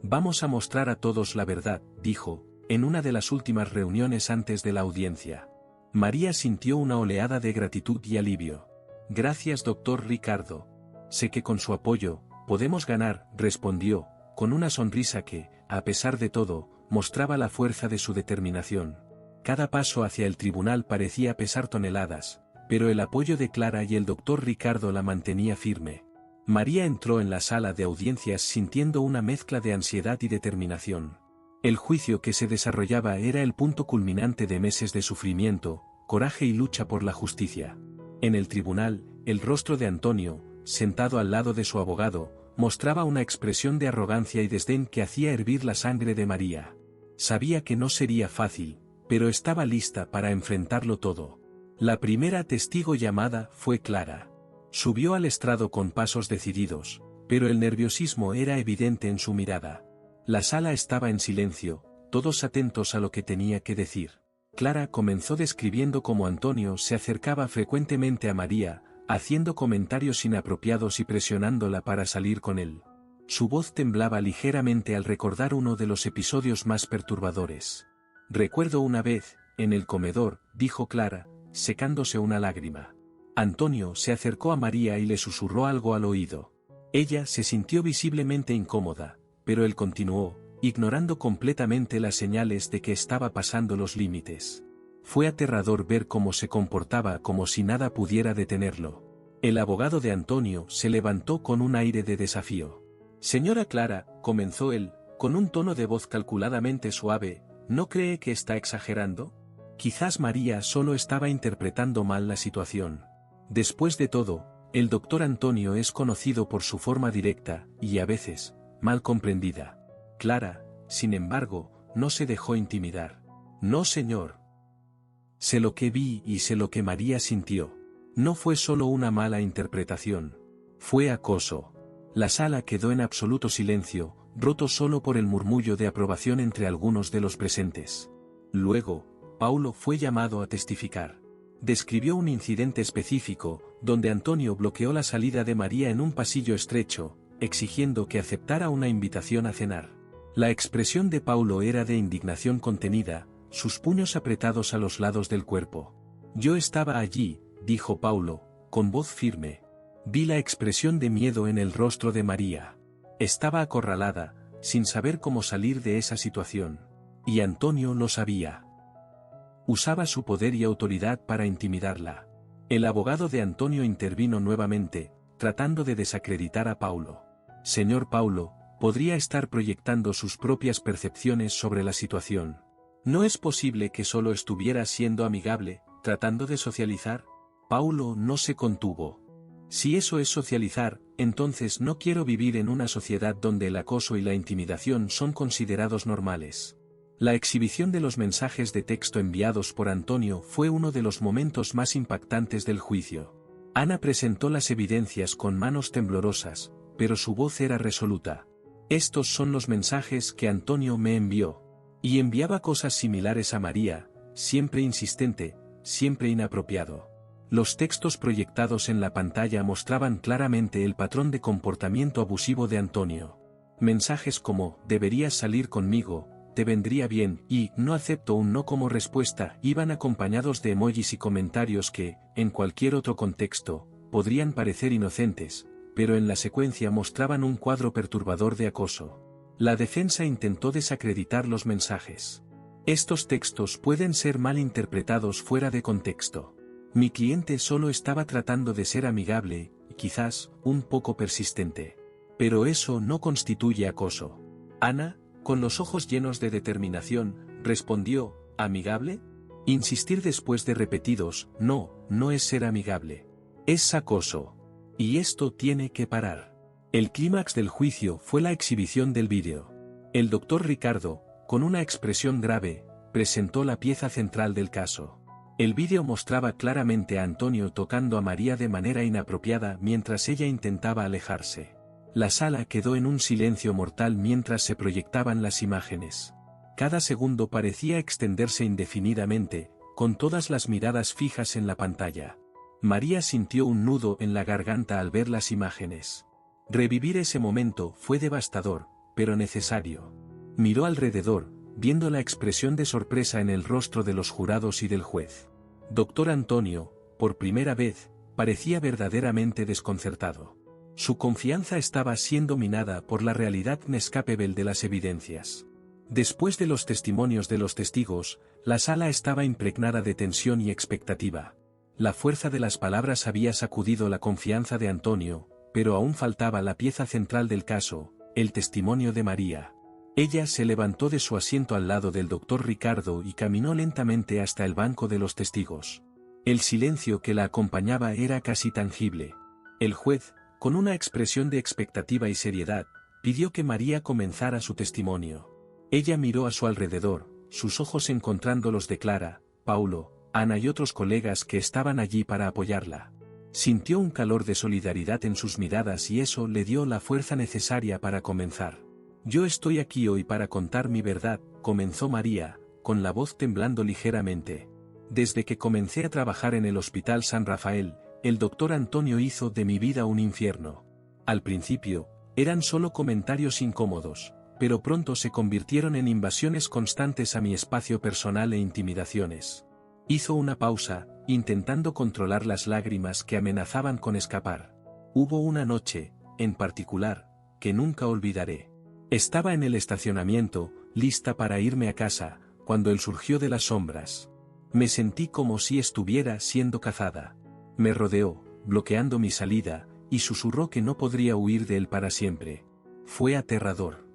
Vamos a mostrar a todos la verdad, dijo, en una de las últimas reuniones antes de la audiencia. María sintió una oleada de gratitud y alivio. Gracias, Dr. Ricardo. Sé que con su apoyo, podemos ganar, respondió, con una sonrisa que, a pesar de todo, mostraba la fuerza de su determinación. Cada paso hacia el tribunal parecía pesar toneladas, pero el apoyo de Clara y el Dr. Ricardo la mantenía firme. María entró en la sala de audiencias sintiendo una mezcla de ansiedad y determinación. El juicio que se desarrollaba era el punto culminante de meses de sufrimiento, coraje y lucha por la justicia. En el tribunal, el rostro de Antonio, sentado al lado de su abogado, mostraba una expresión de arrogancia y desdén que hacía hervir la sangre de María. Sabía que no sería fácil, pero estaba lista para enfrentarlo todo. La primera testigo llamada fue Clara. Subió al estrado con pasos decididos, pero el nerviosismo era evidente en su mirada. La sala estaba en silencio, todos atentos a lo que tenía que decir. Clara comenzó describiendo cómo Antonio se acercaba frecuentemente a María, haciendo comentarios inapropiados y presionándola para salir con él. Su voz temblaba ligeramente al recordar uno de los episodios más perturbadores. Recuerdo una vez, en el comedor, dijo Clara, secándose una lágrima. Antonio se acercó a María y le susurró algo al oído. Ella se sintió visiblemente incómoda, pero él continuó, ignorando completamente las señales de que estaba pasando los límites. Fue aterrador ver cómo se comportaba como si nada pudiera detenerlo. El abogado de Antonio se levantó con un aire de desafío. Señora Clara, comenzó él, con un tono de voz calculadamente suave, ¿no cree que está exagerando? Quizás María solo estaba interpretando mal la situación. Después de todo, el doctor Antonio es conocido por su forma directa, y a veces, mal comprendida. Clara, sin embargo, no se dejó intimidar. No, señor. Sé lo que vi y sé lo que María sintió. No fue solo una mala interpretación. Fue acoso. La sala quedó en absoluto silencio, roto solo por el murmullo de aprobación entre algunos de los presentes. Luego, Paulo fue llamado a testificar. Describió un incidente específico, donde Antonio bloqueó la salida de María en un pasillo estrecho, exigiendo que aceptara una invitación a cenar. La expresión de Paulo era de indignación contenida, sus puños apretados a los lados del cuerpo. Yo estaba allí, dijo Paulo, con voz firme. Vi la expresión de miedo en el rostro de María. Estaba acorralada, sin saber cómo salir de esa situación. Y Antonio lo sabía. Usaba su poder y autoridad para intimidarla. El abogado de Antonio intervino nuevamente, tratando de desacreditar a Paulo. Señor Paulo, podría estar proyectando sus propias percepciones sobre la situación. ¿No es posible que solo estuviera siendo amigable, tratando de socializar? Paulo no se contuvo. Si eso es socializar, entonces no quiero vivir en una sociedad donde el acoso y la intimidación son considerados normales. La exhibición de los mensajes de texto enviados por Antonio fue uno de los momentos más impactantes del juicio. Ana presentó las evidencias con manos temblorosas, pero su voz era resoluta. Estos son los mensajes que Antonio me envió. Y enviaba cosas similares a María, siempre insistente, siempre inapropiado. Los textos proyectados en la pantalla mostraban claramente el patrón de comportamiento abusivo de Antonio. Mensajes como, deberías salir conmigo, te vendría bien, y, no acepto un no como respuesta, iban acompañados de emojis y comentarios que, en cualquier otro contexto, podrían parecer inocentes, pero en la secuencia mostraban un cuadro perturbador de acoso. La defensa intentó desacreditar los mensajes. Estos textos pueden ser mal interpretados fuera de contexto. Mi cliente solo estaba tratando de ser amigable, y quizás, un poco persistente. Pero eso no constituye acoso. Ana, con los ojos llenos de determinación, respondió, ¿amigable? Insistir después de repetidos, no es ser amigable. Es acoso. Y esto tiene que parar. El clímax del juicio fue la exhibición del vídeo. El doctor Ricardo, con una expresión grave, presentó la pieza central del caso. El vídeo mostraba claramente a Antonio tocando a María de manera inapropiada mientras ella intentaba alejarse. La sala quedó en un silencio mortal mientras se proyectaban las imágenes. Cada segundo parecía extenderse indefinidamente, con todas las miradas fijas en la pantalla. María sintió un nudo en la garganta al ver las imágenes. Revivir ese momento fue devastador, pero necesario. Miró alrededor, viendo la expresión de sorpresa en el rostro de los jurados y del juez. Doctor Antonio, por primera vez, parecía verdaderamente desconcertado. Su confianza estaba siendo minada por la realidad inescapable de las evidencias. Después de los testimonios de los testigos, la sala estaba impregnada de tensión y expectativa. La fuerza de las palabras había sacudido la confianza de Antonio, pero aún faltaba la pieza central del caso, el testimonio de María. Ella se levantó de su asiento al lado del doctor Ricardo y caminó lentamente hasta el banco de los testigos. El silencio que la acompañaba era casi tangible. El juez, con una expresión de expectativa y seriedad, pidió que María comenzara su testimonio. Ella miró a su alrededor, sus ojos encontrando los de Clara, Paulo, Ana y otros colegas que estaban allí para apoyarla. Sintió un calor de solidaridad en sus miradas y eso le dio la fuerza necesaria para comenzar. Yo estoy aquí hoy para contar mi verdad, comenzó María, con la voz temblando ligeramente. Desde que comencé a trabajar en el Hospital San Rafael, el doctor Antonio hizo de mi vida un infierno. Al principio, eran solo comentarios incómodos, pero pronto se convirtieron en invasiones constantes a mi espacio personal e intimidaciones. Hizo una pausa, intentando controlar las lágrimas que amenazaban con escapar. Hubo una noche, en particular, que nunca olvidaré. Estaba en el estacionamiento, lista para irme a casa, cuando él surgió de las sombras. Me sentí como si estuviera siendo cazada. Me rodeó, bloqueando mi salida, y susurró que no podría huir de él para siempre. Fue aterrador.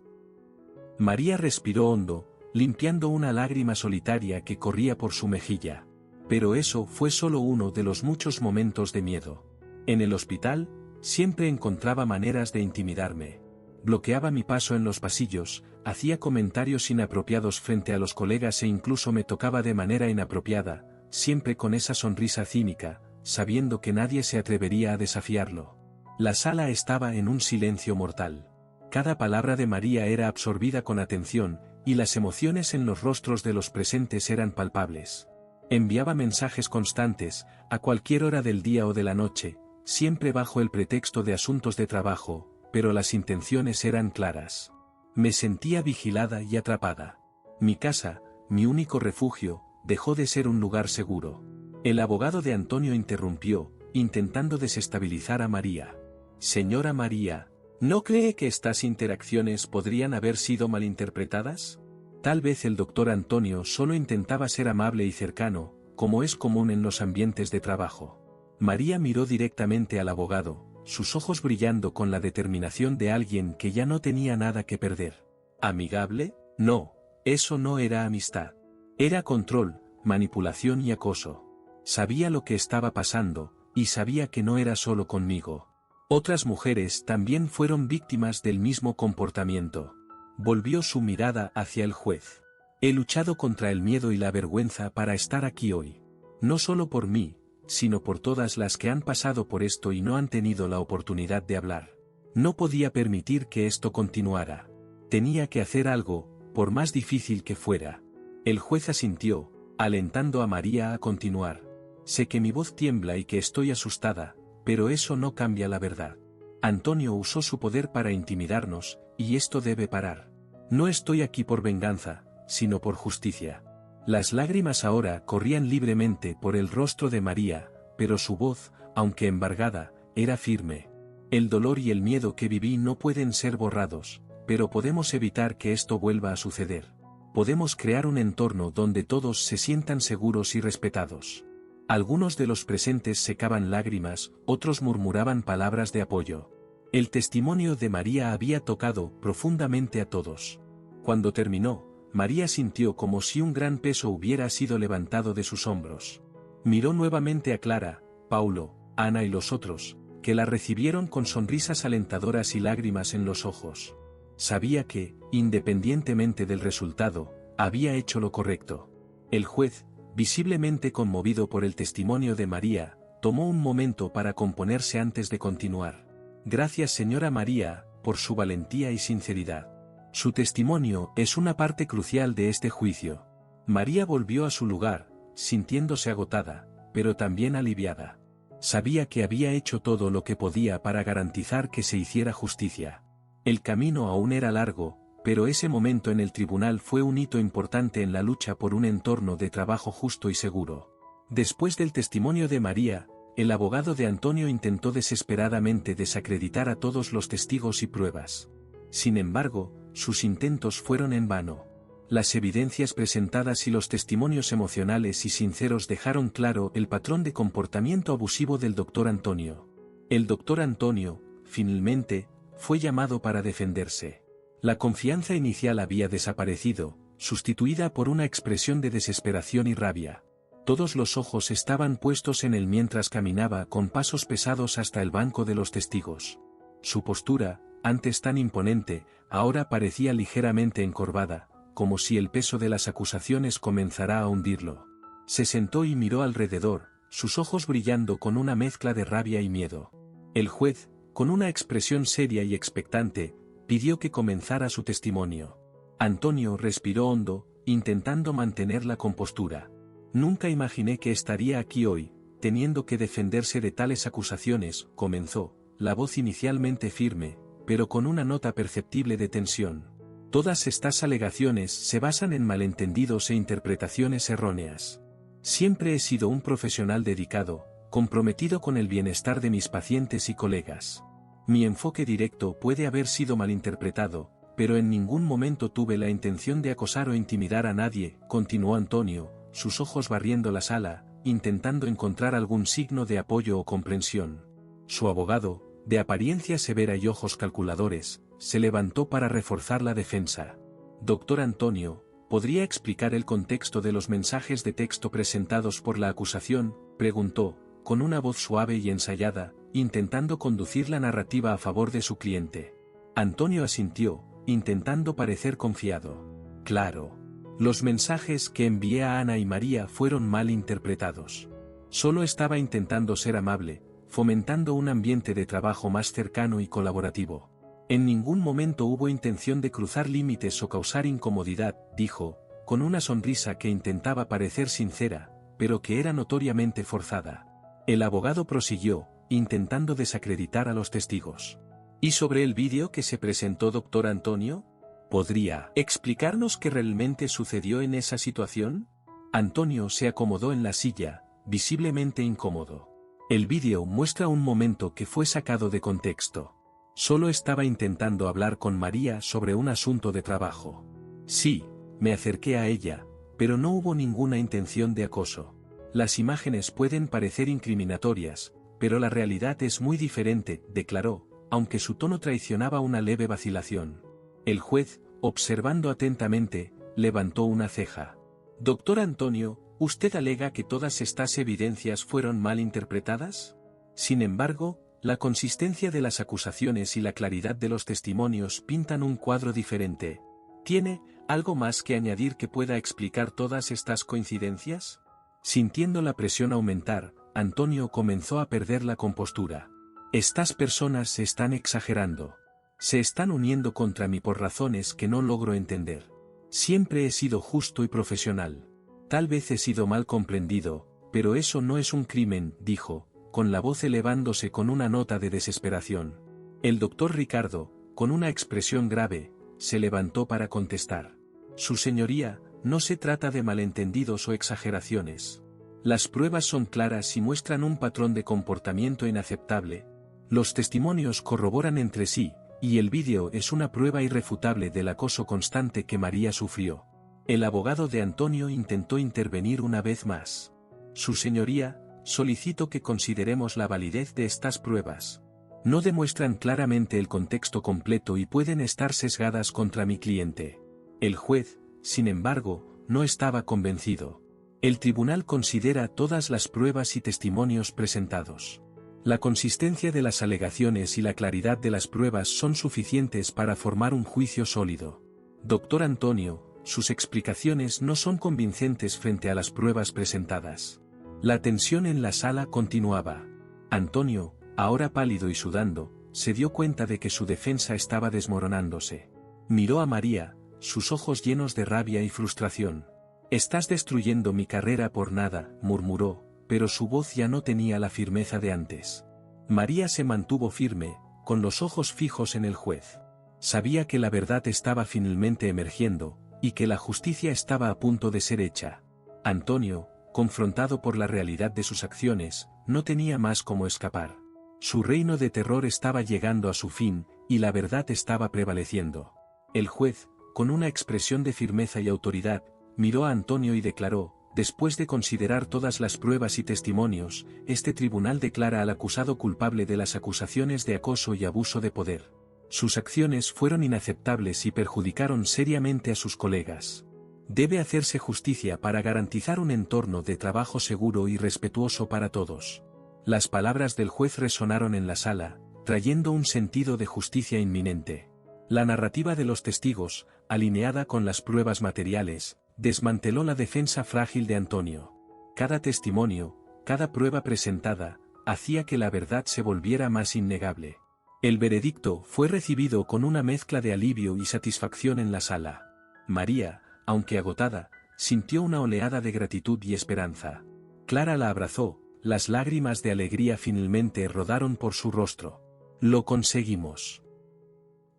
María respiró hondo, limpiando una lágrima solitaria que corría por su mejilla. Pero eso fue solo uno de los muchos momentos de miedo. En el hospital, siempre encontraba maneras de intimidarme. Bloqueaba mi paso en los pasillos, hacía comentarios inapropiados frente a los colegas e incluso me tocaba de manera inapropiada, siempre con esa sonrisa cínica, sabiendo que nadie se atrevería a desafiarlo. La sala estaba en un silencio mortal. Cada palabra de María era absorbida con atención, y las emociones en los rostros de los presentes eran palpables. Enviaba mensajes constantes, a cualquier hora del día o de la noche, siempre bajo el pretexto de asuntos de trabajo, pero las intenciones eran claras. Me sentía vigilada y atrapada. Mi casa, mi único refugio, dejó de ser un lugar seguro. El abogado de Antonio interrumpió, intentando desestabilizar a María. Señora María, ¿no cree que estas interacciones podrían haber sido malinterpretadas? Tal vez el doctor Antonio solo intentaba ser amable y cercano, como es común en los ambientes de trabajo. María miró directamente al abogado, sus ojos brillando con la determinación de alguien que ya no tenía nada que perder. ¿Amigable? No, eso no era amistad. Era control, manipulación y acoso. Sabía lo que estaba pasando, y sabía que no era solo conmigo. Otras mujeres también fueron víctimas del mismo comportamiento. Volvió su mirada hacia el juez. He luchado contra el miedo y la vergüenza para estar aquí hoy. No solo por mí, sino por todas las que han pasado por esto y no han tenido la oportunidad de hablar. No podía permitir que esto continuara. Tenía que hacer algo, por más difícil que fuera. El juez asintió, alentando a María a continuar. Sé que mi voz tiembla y que estoy asustada, pero eso no cambia la verdad. Antonio usó su poder para intimidarnos, y esto debe parar. No estoy aquí por venganza, sino por justicia. Las lágrimas ahora corrían libremente por el rostro de María, pero su voz, aunque embargada, era firme. El dolor y el miedo que viví no pueden ser borrados, pero podemos evitar que esto vuelva a suceder. Podemos crear un entorno donde todos se sientan seguros y respetados. Algunos de los presentes secaban lágrimas, otros murmuraban palabras de apoyo. El testimonio de María había tocado profundamente a todos. Cuando terminó, María sintió como si un gran peso hubiera sido levantado de sus hombros. Miró nuevamente a Clara, Paulo, Ana y los otros, que la recibieron con sonrisas alentadoras y lágrimas en los ojos. Sabía que, independientemente del resultado, había hecho lo correcto. El juez, visiblemente conmovido por el testimonio de María, tomó un momento para componerse antes de continuar. Gracias, señora María, por su valentía y sinceridad. Su testimonio es una parte crucial de este juicio. María volvió a su lugar, sintiéndose agotada, pero también aliviada. Sabía que había hecho todo lo que podía para garantizar que se hiciera justicia. El camino aún era largo, pero ese momento en el tribunal fue un hito importante en la lucha por un entorno de trabajo justo y seguro. Después del testimonio de María, el abogado de Antonio intentó desesperadamente desacreditar a todos los testigos y pruebas. Sin embargo, sus intentos fueron en vano. Las evidencias presentadas y los testimonios emocionales y sinceros dejaron claro el patrón de comportamiento abusivo del doctor Antonio. El doctor Antonio, finalmente, fue llamado para defenderse. La confianza inicial había desaparecido, sustituida por una expresión de desesperación y rabia. Todos los ojos estaban puestos en él mientras caminaba con pasos pesados hasta el banco de los testigos. Su postura, antes tan imponente, ahora parecía ligeramente encorvada, como si el peso de las acusaciones comenzara a hundirlo. Se sentó y miró alrededor, sus ojos brillando con una mezcla de rabia y miedo. El juez, con una expresión seria y expectante, pidió que comenzara su testimonio. Antonio respiró hondo, intentando mantener la compostura. Nunca imaginé que estaría aquí hoy, teniendo que defenderse de tales acusaciones, comenzó, la voz inicialmente firme, pero con una nota perceptible de tensión. Todas estas alegaciones se basan en malentendidos e interpretaciones erróneas. Siempre he sido un profesional dedicado, comprometido con el bienestar de mis pacientes y colegas. Mi enfoque directo puede haber sido malinterpretado, pero en ningún momento tuve la intención de acosar o intimidar a nadie, continuó Antonio, sus ojos barriendo la sala, intentando encontrar algún signo de apoyo o comprensión. Su abogado, de apariencia severa y ojos calculadores, se levantó para reforzar la defensa. Doctor Antonio, ¿podría explicar el contexto de los mensajes de texto presentados por la acusación?, preguntó, con una voz suave y ensayada, intentando conducir la narrativa a favor de su cliente. Antonio asintió, intentando parecer confiado. Claro. Los mensajes que envié a Ana y María fueron mal interpretados. Solo estaba intentando ser amable, fomentando un ambiente de trabajo más cercano y colaborativo. En ningún momento hubo intención de cruzar límites o causar incomodidad, dijo, con una sonrisa que intentaba parecer sincera, pero que era notoriamente forzada. El abogado prosiguió, intentando desacreditar a los testigos. ¿Y sobre el vídeo que se presentó, doctor Antonio? ¿Podría explicarnos qué realmente sucedió en esa situación? Antonio se acomodó en la silla, visiblemente incómodo. El vídeo muestra un momento que fue sacado de contexto. Solo estaba intentando hablar con María sobre un asunto de trabajo. Sí, me acerqué a ella, pero no hubo ninguna intención de acoso. Las imágenes pueden parecer incriminatorias, pero la realidad es muy diferente, declaró, aunque su tono traicionaba una leve vacilación. El juez, observando atentamente, levantó una ceja. Doctor Antonio, ¿usted alega que todas estas evidencias fueron mal interpretadas? Sin embargo, la consistencia de las acusaciones y la claridad de los testimonios pintan un cuadro diferente. ¿Tiene algo más que añadir que pueda explicar todas estas coincidencias? Sintiendo la presión aumentar, Antonio comenzó a perder la compostura. Estas personas se están exagerando. Se están uniendo contra mí por razones que no logro entender. Siempre he sido justo y profesional. Tal vez he sido mal comprendido, pero eso no es un crimen, dijo, con la voz elevándose con una nota de desesperación. El doctor Ricardo, con una expresión grave, se levantó para contestar. Su señoría, no se trata de malentendidos o exageraciones. Las pruebas son claras y muestran un patrón de comportamiento inaceptable. Los testimonios corroboran entre sí, y el vídeo es una prueba irrefutable del acoso constante que María sufrió. El abogado de Antonio intentó intervenir una vez más. Su señoría, solicito que consideremos la validez de estas pruebas. No demuestran claramente el contexto completo y pueden estar sesgadas contra mi cliente. El juez, sin embargo, no estaba convencido. El tribunal considera todas las pruebas y testimonios presentados. La consistencia de las alegaciones y la claridad de las pruebas son suficientes para formar un juicio sólido. Doctor Antonio, sus explicaciones no son convincentes frente a las pruebas presentadas. La tensión en la sala continuaba. Antonio, ahora pálido y sudando, se dio cuenta de que su defensa estaba desmoronándose. Miró a María, sus ojos llenos de rabia y frustración. «Estás destruyendo mi carrera por nada», murmuró, pero su voz ya no tenía la firmeza de antes. María se mantuvo firme, con los ojos fijos en el juez. Sabía que la verdad estaba finalmente emergiendo, y que la justicia estaba a punto de ser hecha. Antonio, confrontado por la realidad de sus acciones, no tenía más cómo escapar. Su reino de terror estaba llegando a su fin, y la verdad estaba prevaleciendo. El juez, con una expresión de firmeza y autoridad, miró a Antonio y declaró: «Después de considerar todas las pruebas y testimonios, este tribunal declara al acusado culpable de las acusaciones de acoso y abuso de poder. Sus acciones fueron inaceptables y perjudicaron seriamente a sus colegas. Debe hacerse justicia para garantizar un entorno de trabajo seguro y respetuoso para todos». Las palabras del juez resonaron en la sala, trayendo un sentido de justicia inminente. La narrativa de los testigos, alineada con las pruebas materiales, desmanteló la defensa frágil de Antonio. Cada testimonio, cada prueba presentada, hacía que la verdad se volviera más innegable. El veredicto fue recibido con una mezcla de alivio y satisfacción en la sala. María, aunque agotada, sintió una oleada de gratitud y esperanza. Clara la abrazó, las lágrimas de alegría finalmente rodaron por su rostro. «Lo conseguimos.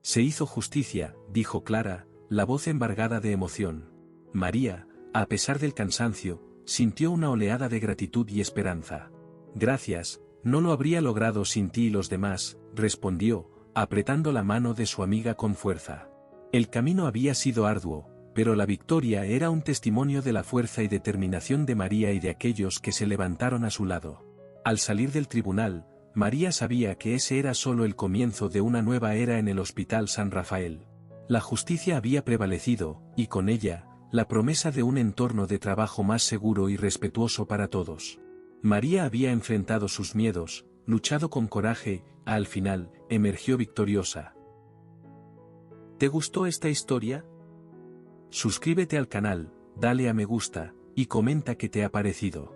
Se hizo justicia», dijo Clara, la voz embargada de emoción. María, a pesar del cansancio, sintió una oleada de gratitud y esperanza. «Gracias, no lo habría logrado sin ti y los demás», respondió, apretando la mano de su amiga con fuerza. El camino había sido arduo, pero la victoria era un testimonio de la fuerza y determinación de María y de aquellos que se levantaron a su lado. Al salir del tribunal, María sabía que ese era solo el comienzo de una nueva era en el Hospital San Rafael. La justicia había prevalecido, y con ella, la promesa de un entorno de trabajo más seguro y respetuoso para todos. María había enfrentado sus miedos, luchado con coraje, al final, emergió victoriosa. ¿Te gustó esta historia? Suscríbete al canal, dale a me gusta, y comenta qué te ha parecido.